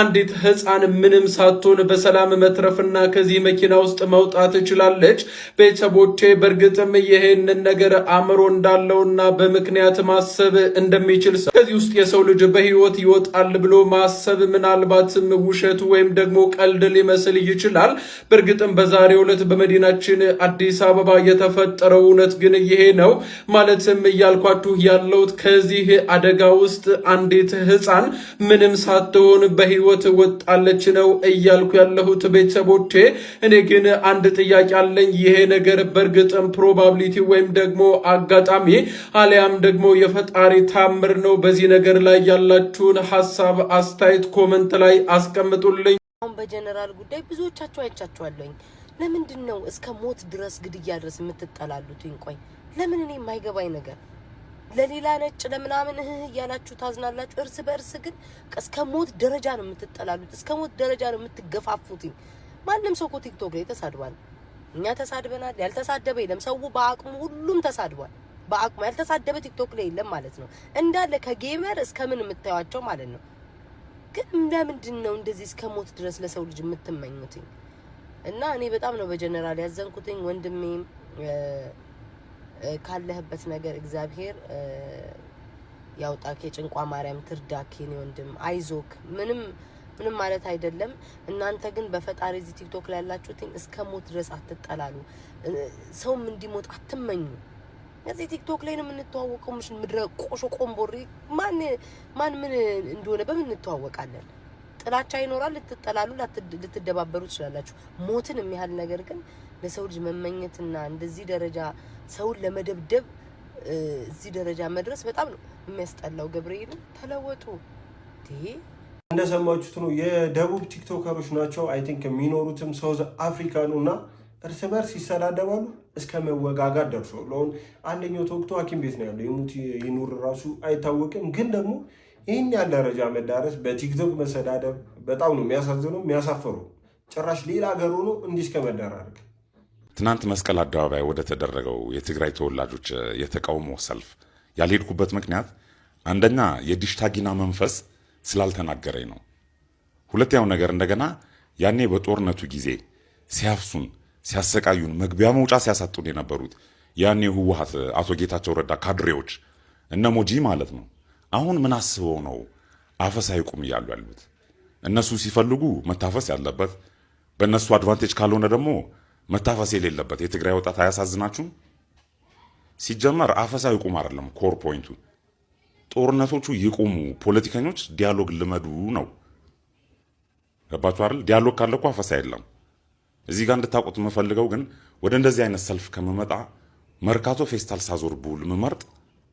አንዲት ህፃን ምንም ሳትሆን በሰላም መትረፍና ከዚህ መኪና ውስጥ መውጣት ትችላለች። ቤተሰቦቼ በእርግጥም ይሄንን ነገር አእምሮ እንዳለውና በምክንያት ማሰብ እንደሚችል ሰው ከዚህ ውስጥ የሰው ልጅ በህይወት ይወጣል ብሎ ማሰብ ምናልባትም ውሸቱ ወይም ደግሞ ቀልድ ሊመስል ይችላል። በእርግጥም በዛሬው ዕለት በመዲናችን አዲስ አበባ የተፈጠረው እውነት ግን ይሄ ነው። ማለትም እያልኳችሁ ያለሁት ከዚህ አደጋ ውስጥ አንዲት ህፃን ምንም ሳትሆን በህይወት ወጣለች ነው እያልኩ ያለሁት ቤተሰቦቼ። እኔ ግን አንድ ጥያቄ አለኝ። ይሄ ነገር በእርግጥም ፕሮባቢሊቲ ወይም ደግሞ አጋጣሚ አሊያም ደግሞ የፈጣሪ ታምር ነው? በዚህ ነገር ላይ ያላችሁን ሀሳብ አስተያየት ኮመንት ላይ አስቀምጡልኝ። አሁን በጀነራል ጉዳይ ብዙዎቻችሁ አይቻችኋለሁ። ለምንድን ነው እስከ ሞት ድረስ ግድያ ድረስ የምትጠላሉት? ቆይ ለምን? እኔ የማይገባኝ ነገር ለሌላ ነጭ ለምናምን እያላችሁ ታዝናላችሁ። እርስ በእርስ ግን እስከ ሞት ደረጃ ነው የምትጠላሉት። እስከ ሞት ደረጃ ነው የምትገፋፉት። ማንም ሰው እኮ ቲክቶክ ላይ ተሳድቧል። እኛ ተሳድበናል። ያልተሳደበ የለም። ሰው በአቅሙ ሁሉም ተሳድቧል። በአቅሙ ያልተሳደበ ቲክቶክ ላይ የለም ማለት ነው። እንዳለ ከጌመር እስከ ምን የምታዩቸው ማለት ነው። ግን ለምንድን ነው እንደዚህ እስከ ሞት ድረስ ለሰው ልጅ የምትመኙት? እና እኔ በጣም ነው በጀነራል ያዘንኩትኝ። ወንድሜም ካለህበት ነገር እግዚአብሔር ያውጣክ፣ የጭንቋ ማርያም ትርዳክ። የኔ ወንድም አይዞክ። ምንም ማለት አይደለም። እናንተ ግን በፈጣሪ እዚህ ቲክቶክ ላይ ያላችሁት እስከ ሞት ድረስ አትጠላሉ። ሰውም እንዲሞት አትመኙ። እዚህ ቲክቶክ ላይ ነው የምንተዋወቀው። ምድረ ቆሾ ቆምቦሪ ማን ምን እንደሆነ በምን እንተዋወቃለን? ጥላቻ ይኖራል። ልትጠላሉ ልትደባበሩ ትችላላችሁ። ሞትን የሚያህል ነገር ግን ለሰው ልጅ መመኘትና እንደዚህ ደረጃ ሰውን ለመደብደብ እዚህ ደረጃ መድረስ በጣም ነው የሚያስጠላው። ገብርኤል ተለወጡ። እንደሰማችሁት ነው የደቡብ ቲክቶከሮች ናቸው። አይ ቲንክ የሚኖሩትም ሳውዝ አፍሪካ ነውና እርስ በርስ ይሰዳደባሉ፣ እስከ መወጋጋት ደርሰው ለሆን አንደኛው ተወቅቶ ሐኪም ቤት ነው ያለው። ይሙት ይኑር ራሱ አይታወቅም። ግን ደግሞ ይህን ያለ ደረጃ መዳረስ በቲክቶክ መሰዳደብ በጣም ነው የሚያሳዝነው፣ የሚያሳፍረው። ጭራሽ ሌላ ሀገር ሆኖ እንዲህ እስከ መደራረግ። ትናንት መስቀል አደባባይ ወደ ተደረገው የትግራይ ተወላጆች የተቃውሞ ሰልፍ ያልሄድኩበት ምክንያት አንደኛ የዲሽታጊና መንፈስ ስላልተናገረኝ ነው። ሁለተኛው ነገር እንደገና ያኔ በጦርነቱ ጊዜ ሲያፍሱን ሲያሰቃዩን መግቢያ መውጫ ሲያሳጡን የነበሩት ያኔ ህወሓት አቶ ጌታቸው ረዳ ካድሬዎች እነ ሞጂ ማለት ነው። አሁን ምን አስበው ነው አፈሳ ይቁም እያሉ ያሉት? እነሱ ሲፈልጉ መታፈስ ያለበት በእነሱ አድቫንቴጅ ካልሆነ ደግሞ መታፈስ የሌለበት የትግራይ ወጣት አያሳዝናችሁም? ሲጀመር አፈሳ ይቁም አይደለም ኮር ፖይንቱ። ጦርነቶቹ ይቁሙ፣ ፖለቲከኞች ዲያሎግ ልመዱ ነው። ገባችሁ አይደል? ዲያሎግ ካለ እኮ አፈሳ የለም። እዚህ ጋር እንድታውቁት የምፈልገው ግን ወደ እንደዚህ አይነት ሰልፍ ከመመጣ መርካቶ ፌስታል ሳዞር ቡል መመርጥ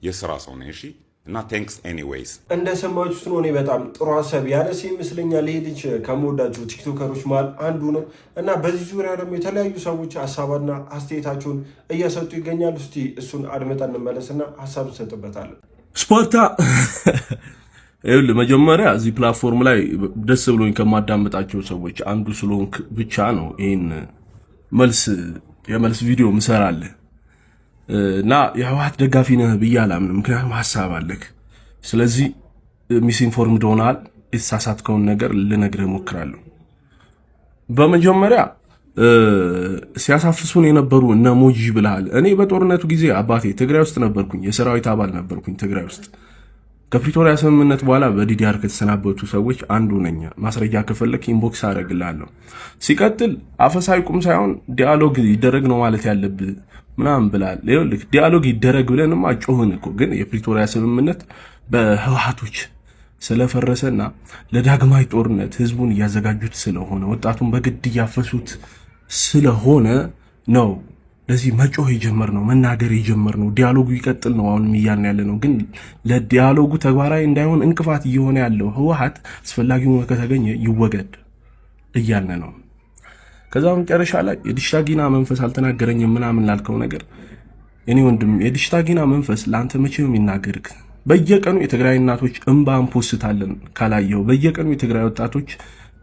የሥራ ሰው ነኝ። እሺ እና ቴንክስ ኤኒዌይስ። እንደሰማችሁት ነው። እኔ በጣም ጥሩ ሀሳብ ያነሳ ይመስለኛል። ይሄ ልጅ ከምወዳቸው ቲክቶከሮች መሃል አንዱ ነው እና በዚህ ዙሪያ ደግሞ የተለያዩ ሰዎች ሀሳብና አስተያየታቸውን እየሰጡ ይገኛሉ። እስቲ እሱን አድመጠን እንመለስና ሀሳብ እንሰጥበታለን። ስፖርታ ይኸውልህ መጀመሪያ እዚህ ፕላትፎርም ላይ ደስ ብሎኝ ከማዳመጣቸው ሰዎች አንዱ ስለሆንክ ብቻ ነው ይህን የመልስ ቪዲዮ ምሰራለህ እና የህወሓት ደጋፊ ነህ ብዬ አላምንም። ምክንያቱም ሀሳብ አለክ። ስለዚህ ሚስኢንፎርምድ ሆናል። የተሳሳትከውን ነገር ልነግርህ እሞክራለሁ። በመጀመሪያ ሲያሳፍሱን የነበሩ እነ ሞጂ ብለሃል። እኔ በጦርነቱ ጊዜ አባቴ ትግራይ ውስጥ ነበርኩኝ፣ የሰራዊት አባል ነበርኩኝ ትግራይ ውስጥ። ከፕሪቶሪያ ስምምነት በኋላ በዲዲአር ከተሰናበቱ ሰዎች አንዱ ነኝ። ማስረጃ ከፈለክ ኢንቦክስ አደርግልሃለሁ። ሲቀጥል አፈሳ ይቁም ሳይሆን ዲያሎግ ይደረግ ነው ማለት ያለብህ ምናምን ብላል። ይኸውልህ ዲያሎግ ይደረግ ብለንማ ጮህን እኮ፣ ግን የፕሪቶሪያ ስምምነት በህወሓቶች ስለፈረሰና ለዳግማዊ ጦርነት ህዝቡን እያዘጋጁት ስለሆነ ወጣቱን በግድ እያፈሱት ስለሆነ ነው ለዚህ መጮህ የጀመርነው መናገር የጀመርነው። ዲያሎጉ ይቀጥል ነው አሁንም እያልን ያለ ነው። ግን ለዲያሎጉ ተግባራዊ እንዳይሆን እንቅፋት እየሆነ ያለው ህወሓት አስፈላጊው ሆኖ ከተገኘ ይወገድ እያልን ነው። ከዛ መጨረሻ ላይ የዲሽታጊና መንፈስ አልተናገረኝም ምናምን ላልከው ነገር እኔ ወንድም የዲሽታጊና መንፈስ ለአንተ መቼ ነው የሚናገርክ? በየቀኑ የትግራይ እናቶች እንባ እንፖስታለን ካላየው፣ በየቀኑ የትግራይ ወጣቶች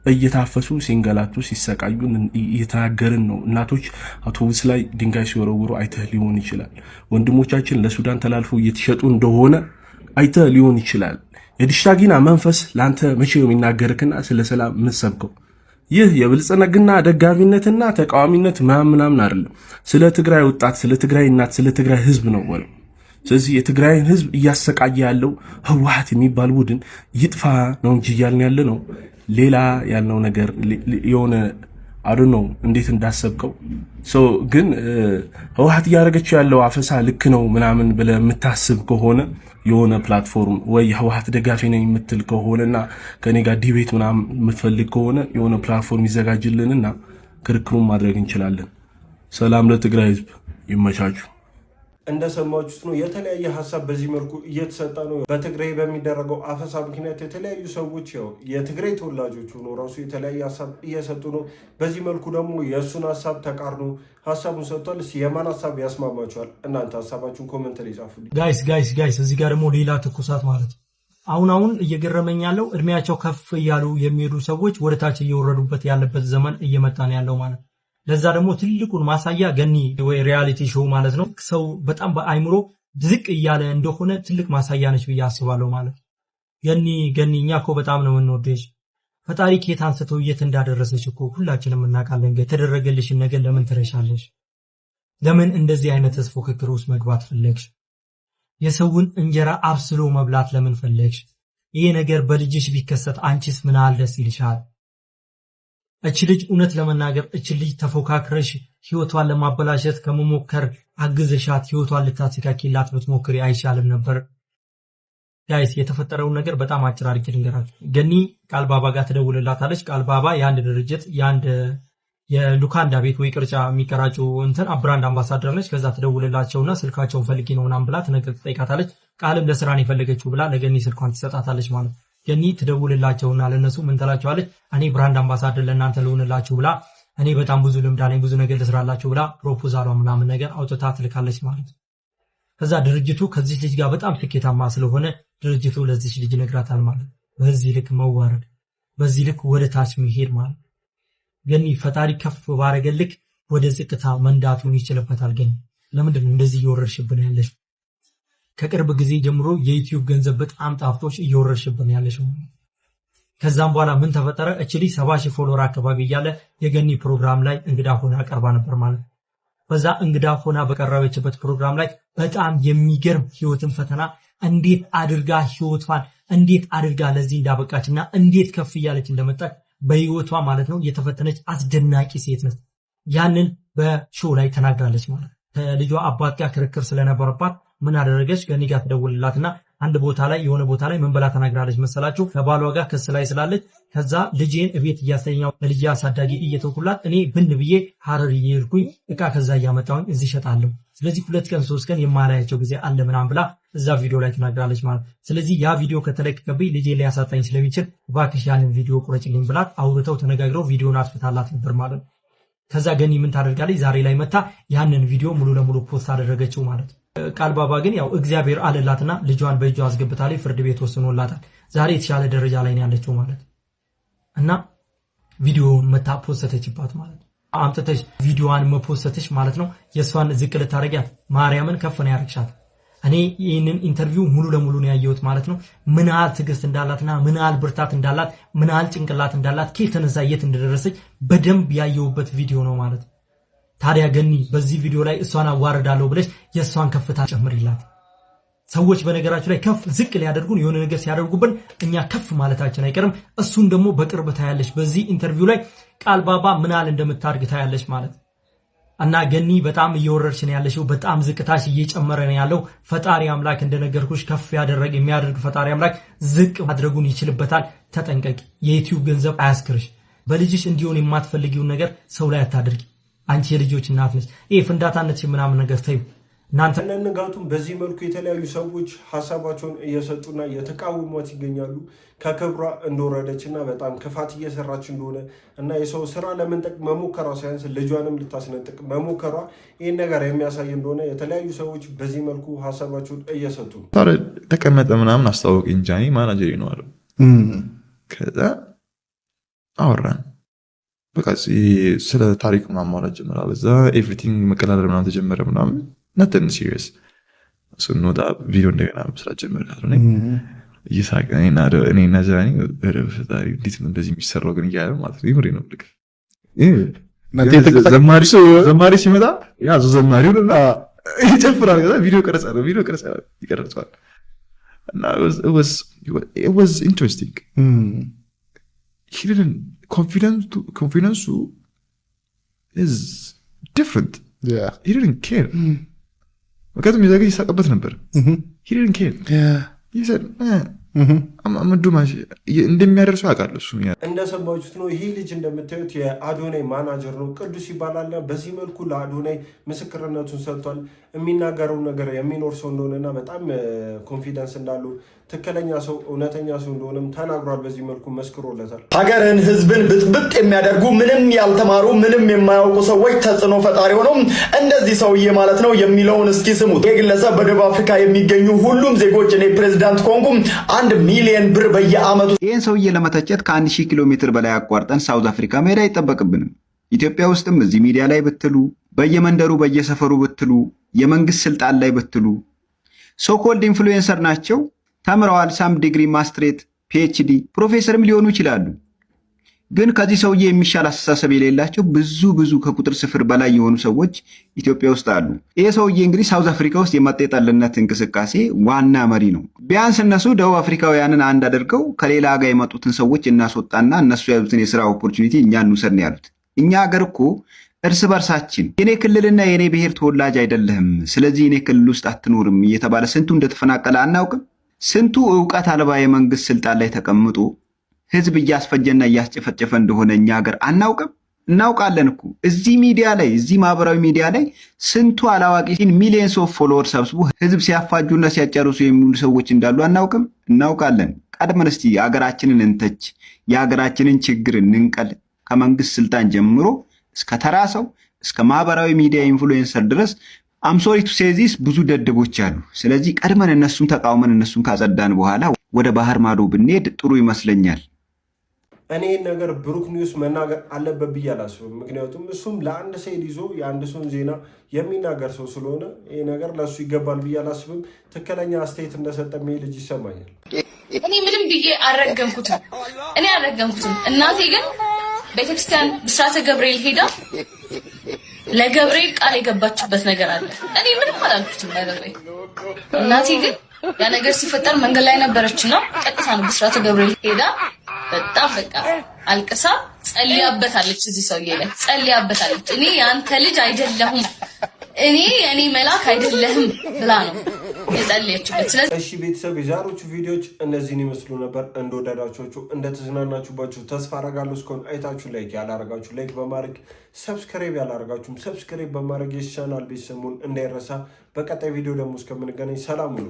እየታፈሱ ሲንገላቱ ሲሰቃዩ እየተናገርን ነው። እናቶች አውቶቡስ ላይ ድንጋይ ሲወረውሩ አይተህ ሊሆን ይችላል። ወንድሞቻችን ለሱዳን ተላልፈው እየተሸጡ እንደሆነ አይተህ ሊሆን ይችላል። የዲሽታጊና መንፈስ ለአንተ መቼ ነው የሚናገርክና ስለ ሰላም የምትሰብከው? ይህ የብልጽግና ደጋፊነትና ተቃዋሚነት ምናምን አይደለም። ስለ ትግራይ ወጣት፣ ስለ ትግራይ እናት፣ ስለ ትግራይ ህዝብ ነው ወለው። ስለዚህ የትግራይን ህዝብ እያሰቃየ ያለው ህወሓት የሚባል ቡድን ይጥፋ ነው እንጂ እያልን ያለ ነው። ሌላ ያልነው ነገር የሆነ አዱ ነው እንዴት እንዳሰብከው ሰው ግን ህወሓት እያደረገችው ያለው አፈሳ ልክ ነው ምናምን ብለህ የምታስብ ከሆነ የሆነ ፕላትፎርም ወይ ህወሓት ደጋፊ ነኝ የምትል ከሆነና ከኔ ጋር ዲቤት ምናምን የምትፈልግ ከሆነ የሆነ ፕላትፎርም ይዘጋጅልንና ክርክሩን ማድረግ እንችላለን። ሰላም ለትግራይ ህዝብ፣ ይመቻችሁ። እንደሰማችሁት ነው። የተለያየ ሀሳብ በዚህ መልኩ እየተሰጠ ነው። በትግራይ በሚደረገው አፈሳ ምክንያት የተለያዩ ሰዎች ያው የትግራይ ተወላጆች ሆኖ ራሱ የተለያየ ሀሳብ እየሰጡ ነው። በዚህ መልኩ ደግሞ የእሱን ሀሳብ ተቃርኖ ሀሳቡን ሰጥቷል። እስኪ የማን ሀሳብ ያስማማችኋል? እናንተ ሀሳባችሁን ኮመንት ላይ ጻፉልኝ። ጋይስ እዚህ ጋር ደግሞ ሌላ ትኩሳት ማለት ነው። አሁን እየገረመኝ ያለው እድሜያቸው ከፍ እያሉ የሚሄዱ ሰዎች ወደ ታች እየወረዱበት ያለበት ዘመን እየመጣ ነው ያለው ማለት ነው። ለዛ ደግሞ ትልቁን ማሳያ ገኒ ወይ ሪያሊቲ ሾው ማለት ነው። ሰው በጣም በአይምሮ ዝቅ እያለ እንደሆነ ትልቅ ማሳያ ነች ብዬ አስባለሁ ማለት ገኒ እኛ እኮ በጣም ነው የምንወደሽ። ፈጣሪ ከየት አንስቶ የት እንዳደረሰች እኮ ሁላችንም እናውቃለን። የተደረገልሽን ነገር ለምን ትረሻለሽ? ለምን እንደዚህ አይነት ፉክክር ውስጥ መግባት ፈለግሽ? የሰውን እንጀራ አብስሎ መብላት ለምን ፈለግሽ? ይሄ ነገር በልጅሽ ቢከሰት አንቺስ ምን አለ ደስ ይልሻል? እቺ ልጅ እውነት ለመናገር እቺ ልጅ ተፎካክረሽ ህይወቷን ለማበላሸት ከመሞከር አግዘሻት ህይወቷን ልታስተካክላት ብትሞክሪ አይሻልም ነበር? ጋይስ የተፈጠረውን ነገር በጣም አጭር አድርጌ ልንገራችሁ። ገኒ ቃል ባባ ጋር ትደውልላታለች። ቃል ባባ የአንድ ድርጅት የሉካንዳ ቤት ወይ ቅርጫ የሚቀራጩ ብራንድ አምባሳደር ነች። ከዛ ትደውልላቸውና ስልካቸውን ፈልጊ ነው ምናምን ብላ ትጠይቃታለች። ቃልም ለስራ ነው የፈለገችው ብላ ለገኒ ስልኳን ትሰጣታለች ማለት ነው። ገኒ ትደውልላቸውና ለነሱ ምን ትላቸዋለች? እኔ ብራንድ አምባሳደር ለእናንተ ልሆንላችሁ ብላ እኔ በጣም ብዙ ልምድ አለኝ ብዙ ነገር ልስራላችሁ ብላ ፕሮፖዛሏ ምናምን ነገር አውጥታ ትልካለች ማለት ነው። ከዛ ድርጅቱ ከዚህ ልጅ ጋር በጣም ስኬታማ ስለሆነ ድርጅቱ ለዚህ ልጅ ይነግራታል ማለት ነው። በዚህ ልክ መዋረድ፣ በዚህ ልክ ወደ ታች መሄድ ማለት ገኒ ፈጣሪ ከፍ ባረገልክ ወደ ዝቅታ መንዳቱን ይችልበታል። ገኒ ለምንድን ነው እንደዚህ እየወረድሽብን ያለሽ? ከቅርብ ጊዜ ጀምሮ የዩቲዩብ ገንዘብ በጣም ጣፍቶሽ እየወረድሽብን ያለሽ። ከዛም በኋላ ምን ተፈጠረ? እቺ ልጅ 70,000 ፎሎወር አካባቢ እያለ የገኒ ፕሮግራም ላይ እንግዳ ሆና ቀርባ ነበር ማለት ነው። በዛ እንግዳ ሆና በቀረበችበት ፕሮግራም ላይ በጣም የሚገርም ህይወትን ፈተና እንዴት አድርጋ ህይወቷን እንዴት አድርጋ ለዚህ እንዳበቃችና እንዴት ከፍ እያለች እንደመጣች በህይወቷ ማለት ነው የተፈተነች አስደናቂ ሴት ነች። ያንን በሾው ላይ ተናግራለች ማለት ነው። ከልጇ አባት ጋር ክርክር ስለነበረባት ምን አደረገች? ገኒ ጋር ትደውልላትና አንድ ቦታ ላይ የሆነ ቦታ ላይ ምን ብላ ተናግራለች መሰላችሁ? ከባሏ ጋር ክስ ላይ ስላለች ከዛ ልጄን እቤት እያስተኛው ለልጄ አሳዳጊ እየተኩላት እኔ ብን ብዬ ሐረር እየሄድኩኝ እቃ ከዛ እያመጣሁኝ እዚህ እሸጣለሁ። ስለዚህ 2 ቀን 3 ቀን የማላያቸው ጊዜ አለ ምናምን ብላ እዛ ቪዲዮ ላይ ተናግራለች ማለት። ስለዚህ ያ ቪዲዮ ከተለቀቀብኝ ልጄ ሊያሳጣኝ ስለሚችል እባክሽ ያንን ቪዲዮ ቁረጭልኝ ብላት አውርተው ተነጋግረው ቪዲዮን አጥፍታላት ነበር ማለት ነው። ከዛ ገኒ ምን ታደርጋለች? ዛሬ ላይ መታ ያንን ቪዲዮ ሙሉ ለሙሉ ፖስት አደረገችው ማለት ነው። ቃል ባባ ግን ያው እግዚአብሔር አለላትና ልጇን በእጇ አስገብታለች። ፍርድ ቤት ወስኖላታል። ዛሬ የተሻለ ደረጃ ላይ ነው ያለችው ማለት እና ቪዲዮውን መታ ፖስተችባት ማለት ነው። አምጥተሽ ቪዲዮዋን መፖስተሽ ማለት ነው የሷን ዝቅ ልታረጊያት ማርያምን ከፍ ነው ያረግሻት። እኔ ይህንን ኢንተርቪው ሙሉ ለሙሉ ነው ያየሁት ማለት ነው። ምን ያህል ትዕግስት እንዳላትና ምን ያህል ብርታት እንዳላት ምን ያህል ጭንቅላት እንዳላት ከየት ተነሳ የት እንደደረሰች በደንብ ያየሁበት ቪዲዮ ነው ማለት ነው። ታዲያ ገኒ በዚህ ቪዲዮ ላይ እሷን አዋርዳለሁ ብለሽ የእሷን ከፍታ ጨምሪላት። ሰዎች በነገራችሁ ላይ ከፍ ዝቅ ሊያደርጉን የሆነ ነገር ሲያደርጉብን እኛ ከፍ ማለታችን አይቀርም። እሱን ደግሞ በቅርብ ታያለሽ። በዚህ ኢንተርቪው ላይ ቃል ባባ ምን ያህል እንደምታድግ ታያለሽ ማለት እና ገኒ በጣም እየወረድሽ ነው ያለሽው። በጣም ዝቅታሽ እየጨመረ ነው ያለው። ፈጣሪ አምላክ እንደነገርኩሽ ከፍ የሚያደርግ ፈጣሪ አምላክ ዝቅ ማድረጉን ይችልበታል። ተጠንቀቂ። የዩቲዩብ ገንዘብ አያስክርሽ። በልጅሽ እንዲሆን የማትፈልጊውን ነገር ሰው ላይ አታድርጊ። አንቺ የልጆች እናት ነሽ። ይሄ ፍንዳታነትሽ ምናምን ነገር ተይው። እናንተ ንጋቱም በዚህ መልኩ የተለያዩ ሰዎች ሀሳባቸውን እየሰጡና እየተቃወሟት ይገኛሉ። ከክብሯ እንደወረደችና በጣም ክፋት እየሰራች እንደሆነ እና የሰው ስራ ለመንጠቅ መሞከሯ ሳያንስ ልጇንም ልታስነጥቅ መሞከሯ ይህን ነገር የሚያሳይ እንደሆነ የተለያዩ ሰዎች በዚህ መልኩ ሀሳባቸውን እየሰጡ ነው። ተቀመጠ ምናምን አስታወቀኝ እንጂ ማናጀር ነው አለው። ከዛ አወራን በቃ ስለ ታሪክ ምናምን ማውራት ጀመረ። በዛ ኤቭሪቲንግ መቀላለድ ምናምን ተጀመረ ምናምን ነትን ሲሪየስ ስንወጣ ቪዲዮ እንደገና መስራት ጀመረ። እየሳቀ እኔና ዛኒ ፈጣሪ እንዴት ነው እንደዚህ የሚሰራው ግን እያለ ማለት ነው። ይምሬ ነው ልክ ዘማሪ ሲመጣ ያዙ ዘማሪውን እና ይጨፍራል። ከዛ ቪዲዮ ይቀረጻል እና it was interesting. He didn't confidence is different. Yeah. He didn't care. ምክንያቱም የዛ ጊዜ ይሳቀበት ነበር። He didn't care. Yeah. He said, እንደሚያደርሰው አውቃለሁ። እሱ እንደሰማችሁት ነው። ይሄ ልጅ እንደምታዩት የአዶናይ ማናጀር ነው፣ ቅዱስ ይባላል። በዚህ መልኩ ለአዶናይ ምስክርነቱን ሰጥቷል። የሚናገረው ነገር የሚኖር ሰው እንደሆነና በጣም ኮንፊደንስ እንዳለው ትክክለኛ ሰው እውነተኛ ሰው እንደሆነም ተናግሯል። በዚህ መልኩ መስክሮለታል። ሀገርን ህዝብን ብጥብጥ የሚያደርጉ ምንም ያልተማሩ ምንም የማያውቁ ሰዎች ተጽዕኖ ፈጣሪ ሆነው እንደዚህ ሰውዬ ማለት ነው የሚለውን እስኪ ስሙት። የግለሰብ በደቡብ አፍሪካ የሚገኙ ሁሉም ዜጎች እኔ ፕሬዝዳንት ኮንኩ 1 ሚሊዮን ብር በየአመቱ። ይህን ሰውዬ ለመተቸት ከ1000 ኪሎ ሜትር በላይ አቋርጠን ሳውዝ አፍሪካ መሄድ አይጠበቅብንም። ኢትዮጵያ ውስጥም እዚህ ሚዲያ ላይ ብትሉ፣ በየመንደሩ በየሰፈሩ ብትሉ፣ የመንግስት ስልጣን ላይ ብትሉ ሶኮልድ ኢንፍሉዌንሰር ናቸው፣ ተምረዋል፣ ሳም ዲግሪ፣ ማስትሬት፣ ፒኤችዲ፣ ፕሮፌሰርም ሊሆኑ ይችላሉ። ግን ከዚህ ሰውዬ የሚሻል አስተሳሰብ የሌላቸው ብዙ ከቁጥር ስፍር በላይ የሆኑ ሰዎች ኢትዮጵያ ውስጥ አሉ። ይሄ ሰውዬ እንግዲህ ሳውዝ አፍሪካ ውስጥ የመጤጠልነት እንቅስቃሴ ዋና መሪ ነው። ቢያንስ እነሱ ደቡብ አፍሪካውያንን አንድ አድርገው ከሌላ ሀገር የመጡትን ሰዎች እናስወጣና እነሱ ያሉትን የስራ ኦፖርቹኒቲ እኛ እንውሰድ ነው ያሉት። እኛ ሀገር እኮ እርስ በርሳችን የኔ ክልልና የኔ ብሔር ተወላጅ አይደለህም፣ ስለዚህ የኔ ክልል ውስጥ አትኖርም እየተባለ ስንቱ እንደተፈናቀለ አናውቅም? ስንቱ ዕውቀት አልባ የመንግስት ስልጣን ላይ ተቀምጦ ህዝብ እያስፈጀና እያስጨፈጨፈ እንደሆነ እኛ ሀገር አናውቅም? እናውቃለን እኮ። እዚህ ሚዲያ ላይ እዚህ ማህበራዊ ሚዲያ ላይ ስንቱ አላዋቂ ሚሊየንስ ኦፍ ፎሎወር ሰብስቦ ህዝብ ሲያፋጁና ሲያጨርሱ የሚውሉ ሰዎች እንዳሉ አናውቅም? እናውቃለን። ቀድመን እስቲ ሀገራችንን እንተች፣ የሀገራችንን ችግር እንንቀል። ከመንግስት ስልጣን ጀምሮ እስከ ተራ ሰው እስከ ማህበራዊ ሚዲያ ኢንፍሉዌንሰር ድረስ አምሶሪ ቱ ሴዚስ ብዙ ደደቦች አሉ። ስለዚህ ቀድመን እነሱን ተቃውመን እነሱን ካጸዳን በኋላ ወደ ባህር ማዶ ብንሄድ ጥሩ ይመስለኛል። እኔ ነገር ብሩክ ኒውስ መናገር አለበት ብዬ አላስብም። ምክንያቱም እሱም ለአንድ ሰይድ ይዞ የአንድ ሰውን ዜና የሚናገር ሰው ስለሆነ ይሄ ነገር ለእሱ ይገባል ብዬ አላስብም። ትክክለኛ አስተያየት እንደሰጠ ይሄ ልጅ ይሰማኛል። እኔ ምንም ብዬ አልረገምኩትም። እናቴ ግን ቤተክርስቲያን ብስራተ ገብርኤል ሄዳ ለገብርኤል ቃል የገባችበት ነገር አለ። እኔ ምንም አላልኩትም። እናቴ ግን ያ ነገር ሲፈጠር መንገድ ላይ ነበረችና ቀጥታ ነው ብስራተ ገብርኤል ሄዳ በጣም በቃ አልቅሳ ጸልያበታለች። እዚህ ሰውዬ ላይ ጸልያበታለች። እኔ ያንተ ልጅ አይደለሁም፣ እኔ የኔ መልአክ አይደለህም ብላ ነው የጸለየችበት። ስለዚህ እሺ ቤተሰብ የዛሬዎቹ ቪዲዮዎች እነዚህን ይመስሉ ነበር። እንደወደዳችኋቸው እንደተዝናናችሁባችሁ ተስፋ አደርጋለሁ። እስካሁን አይታችሁ ላይክ ያላረጋችሁ ላይክ በማድረግ ሰብስክራይብ ያላረጋችሁም ሰብስክራይብ በማድረግ የቻናል ቤተሰቡን እንዳይረሳ። በቀጣይ ቪዲዮ ደግሞ እስከምንገናኝ ሰላም ሁኑ።